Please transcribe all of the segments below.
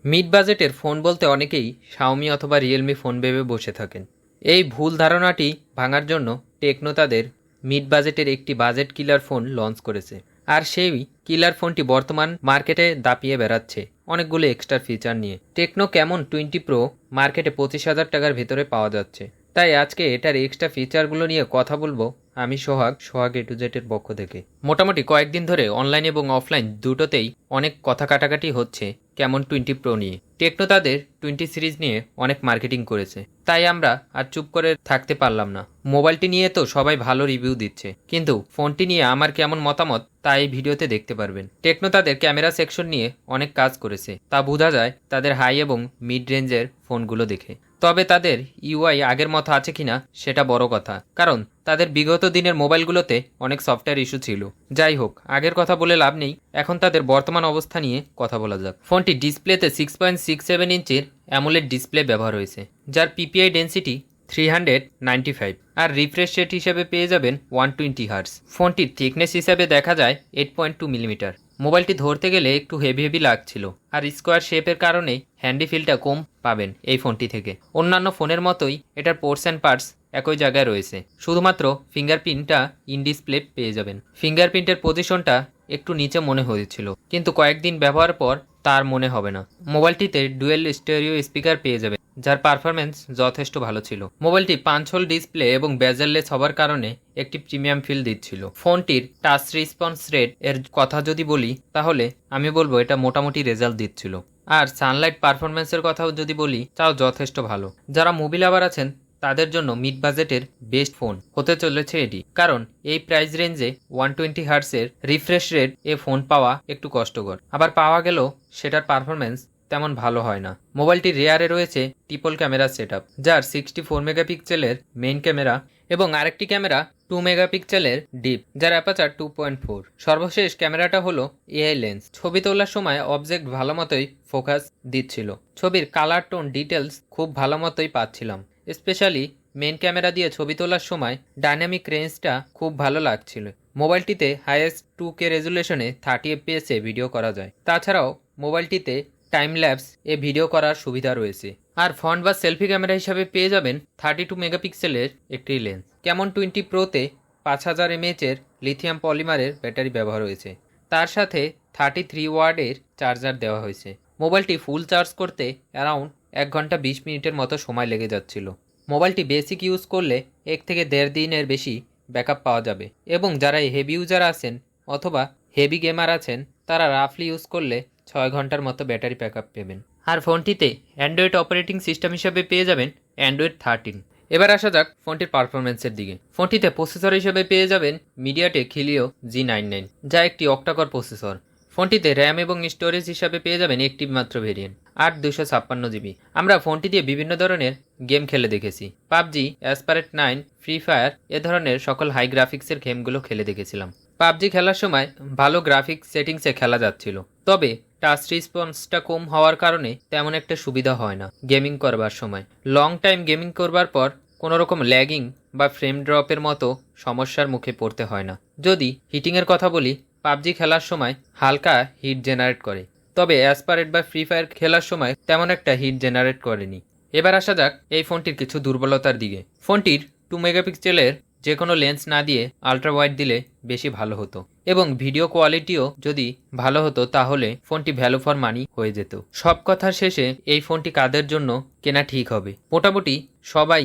Mid বাজেটের phone বলতে অনেকেই শাওমি অথবা রিয়েলমি ফোন ভেবে বসে থাকেন। এই ভুল ধারণাটি ভাঙার জন্য টেকনো তাদের মিড বাজেটের একটি বাজেট কিলার ফোন লঞ্চ করেছে। আর সেই কিলার ফোনটি বর্তমান মার্কেটে দাপিয়ে বেড়াচ্ছে অনেকগুলো এক্সট্রা ফিচার নিয়ে। টেকনো ক্যামন 20 প্রো মার্কেটে 25,000 টাকার ভেতরে পাওয়া যাচ্ছে। তাই আজকে এটার এক্সট্রা ফিচারগুলো নিয়ে কথা বলবো আমি সোহাগ এ টু জেড-এর পক্ষ থেকে। মোটামুটি কয়েকদিন ধরে অনলাইন এবং অফলাইন দুটোতেই অনেক কথা কাটাকাটি হচ্ছে ক্যামন 20 প্রো নিয়ে। টেকনো তাদের 20 সিরিজ নিয়ে অনেক মার্কেটিং করেছে, তাই আমরা আর চুপ করে থাকতে পারলাম না। মোবাইলটি নিয়ে তো সবাই ভালো রিভিউ দিচ্ছে, কিন্তু ফোনটি নিয়ে আমার কেমন মতামত তা এই ভিডিওতে দেখতে পারবেন। টেকনো তাদের ক্যামেরা সেকশন নিয়ে অনেক কাজ করেছে, তা বোঝা যায় তাদের হাই এবং মিড রেঞ্জের ফোনগুলো দেখে। তবে তাদের ইউআই আগের মতো আছে কিনা সেটা বড় কথা, কারণ তাদের বিগত দিনের মোবাইলগুলোতে অনেক সফটওয়্যার ইস্যু ছিল। যাই হোক, আগের কথা বলে লাভ নেই, এখন তাদের বর্তমান অবস্থা নিয়ে কথা বলা যাক। ফোনটি ডিসপ্লেতে 6.67 ইঞ্চির অ্যামোলেড ডিসপ্লে ব্যবহার হয়েছে, যার পিপিআই ডেন্সিটি 395 আর রিফ্রেশ রেট হিসেবে পেয়ে যাবেন 120 হার্টজ। ফোনটির থিকনেস হিসেবে দেখা যায় 8.2 মিলিমিটার। মোবাইলটি ধরতে গেলে একটু হেভি লাগছিল, আর স্কোয়ার শেপের কারণে হ্যান্ডি ফিলটা কম পাবেন এই ফোনটি থেকে। অন্যান্য ফোনের মতোই এটার পোর্টস অ্যান্ড পার্টস একই জায়গায় রয়েছে, শুধুমাত্র ফিঙ্গারপ্রিন্টটা ইন ডিসপ্লে পেয়ে যাবেন। ফিঙ্গারপ্রিন্টের পজিশনটা একটু নিচে মনে হয়েছিল, কিন্তু কয়েকদিন ব্যবহার পর তার মনে হবে না। মোবাইলটিতে ডুয়েল স্টেরিও স্পিকার পেয়ে যাবে, যার পারফরমেন্স যথেষ্ট ভালো ছিল। মোবাইলটি 5 হোল ডিসপ্লে এবং বেজেললেস হবার কারণে একটি প্রিমিয়াম ফিল দিচ্ছিল। ফোনটির টাচ রেসপন্স রেট এর কথা যদি বলি, তাহলে আমি বলবো এটা মোটামুটি রেজাল্ট দিচ্ছিল। আর সানলাইট পারফরমেন্সের কথাও যদি বলি, তাও যথেষ্ট ভালো। যারা মোবাইল লাভার আছেন তাদের জন্য মিড বাজেটের বেস্ট ফোন হতে চলেছে এটি, কারণ এই প্রাইস রেঞ্জে 120 হার্টসের রিফ্রেশ রেট এ ফোন পাওয়া একটু কষ্টকর, আবার পাওয়া গেলেও সেটার পারফরমেন্স তেমন ভালো হয় না। মোবাইলটির রেয়ারে রয়েছে ট্রিপল ক্যামেরা সেটআপ, যার 64 মেগাপিক্সেলের মেইন ক্যামেরা এবং আরেকটি ক্যামেরা 2 মেগাপিক্সেলের ডিপ, যার অ্যাপারচার 2.4। সর্বশেষ ক্যামেরাটা হলো এআই লেন্স। ছবি তোলার সময় অবজেক্ট ভালো মতোই ফোকাস দিচ্ছিল, ছবির কালার টোন ডিটেলস খুব ভালো মতোই পাচ্ছিলাম। স্পেশালি মেইন ক্যামেরা দিয়ে ছবি তোলার সময় ডাইনামিক রেঞ্জটা খুব ভালো লাগছিল। মোবাইলটিতে হাইয়েস্ট 2K রেজুলেশনে 30 FPS এ ভিডিও করা যায়। তাছাড়াও মোবাইলটিতে টাইম ল্যাপস এ ভিডিও করার সুবিধা রয়েছে। আর ফ্রন্ট বা সেলফি ক্যামেরা হিসাবে পেয়ে যাবেন 32 মেগাপিক্সেলের একটি লেন্স। ক্যামন 20 প্রোতে 5000 mAh এর লিথিয়াম পলিমারের ব্যাটারি ব্যবহার হয়েছে, তার সাথে 33 ওয়াটের চার্জার দেওয়া হয়েছে। মোবাইলটি ফুল চার্জ করতে অ্যারাউন্ড 1 ঘন্টা 20 মিনিটের মতো সময় লেগে যাচ্ছিল। মোবাইলটি বেসিক ইউজ করলে 1 থেকে 1.5 দিনের বেশি ব্যাকআপ পাওয়া যাবে, এবং যারা হেভি ইউজার আছেন অথবা হেভি গেমার আছেন তারা রাফলি ইউজ করলে 6 ঘন্টার মতো ব্যাটারি ব্যাকআপ পাবেন। আর ফোনটিতে অ্যান্ড্রয়েড অপারেটিং সিস্টেম হিসেবে পেয়ে যাবেন অ্যান্ড্রয়েড 13। এবার আসা যাক ফোনটির পারফরমেন্সের দিকে। ফোনটিতে প্রসেসর হিসেবে পেয়ে যাবেন মিডিয়াটেক হিলিও G99, যা একটি অক্টাকোর প্রসেসর। ফোনটিতে র্যাম এবং স্টোরেজ হিসাবে পেয়ে যাবেন একটি মাত্র ভেরিয়েন্ট, 256 জিবি। আমরা ফোনটি দিয়ে বিভিন্ন ধরনের গেম খেলে দেখেছি। পাবজি, অ্যাসপারেট 9, ফ্রি ফায়ার এ ধরনের সকল হাই গ্রাফিক্সের গেমগুলো খেলে দেখেছিলাম। পাবজি খেলার সময় ভালো গ্রাফিক্স সেটিংসে খেলা যাচ্ছিল, তবে টাচ রেসপন্সটা কম হওয়ার কারণে তেমন একটা সুবিধা হয় না গেমিং করবার সময়। লং টাইম গেমিং করবার পর কোনো রকম ল্যাগিং বা ফ্রেম ড্রপের মতো সমস্যার মুখে পড়তে হয় না। যদি হিটিংয়ের কথা বলি, পাবজি খেলার সময় হালকা হিট জেনারেট করে, তবে অ্যাসপারেট বা ফ্রি ফায়ার খেলার সময় তেমন একটা হিট জেনারেট করেনি। এবার আসা যাক এই ফোনটির কিছু দুর্বলতার দিকে। ফোনটির 2 মেগাপিক্সেলের যে কোনো লেন্স না দিয়ে আলট্রা ওয়াইড দিলে বেশি ভালো হতো, এবং ভিডিও কোয়ালিটিও যদি ভালো হতো তাহলে ফোনটি ভ্যালু ফর মানি হয়ে যেত। সব কথার শেষে এই ফোনটি কাদের জন্য কেনা ঠিক হবে? মোটামুটি সবাই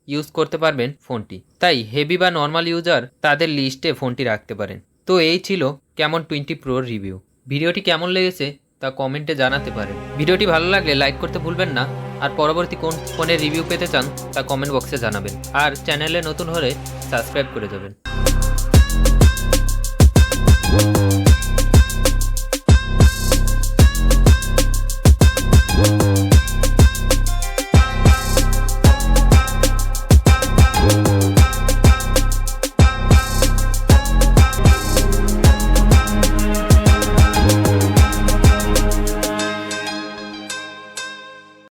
ইউজ করতে পারবেন ফোনটি, তাই হেভি বা নর্মাল ইউজার তাদের লিস্টে ফোনটি রাখতে পারেন। তো এই ছিল ক্যামন 20 প্রোর রিভিউ। ভিডিওটি কেমন লেগেছে তা কমেন্টে জানাতে পারেন। ভিডিওটি ভালো লাগলে লাইক করতে ভুলবেন না, আর পরবর্তী কোন ফোনের রিভিউ পেতে চান তা কমেন্ট বক্সে জানাবেন। আর চ্যানেলে নতুন হলে সাবস্ক্রাইব করে যাবেন।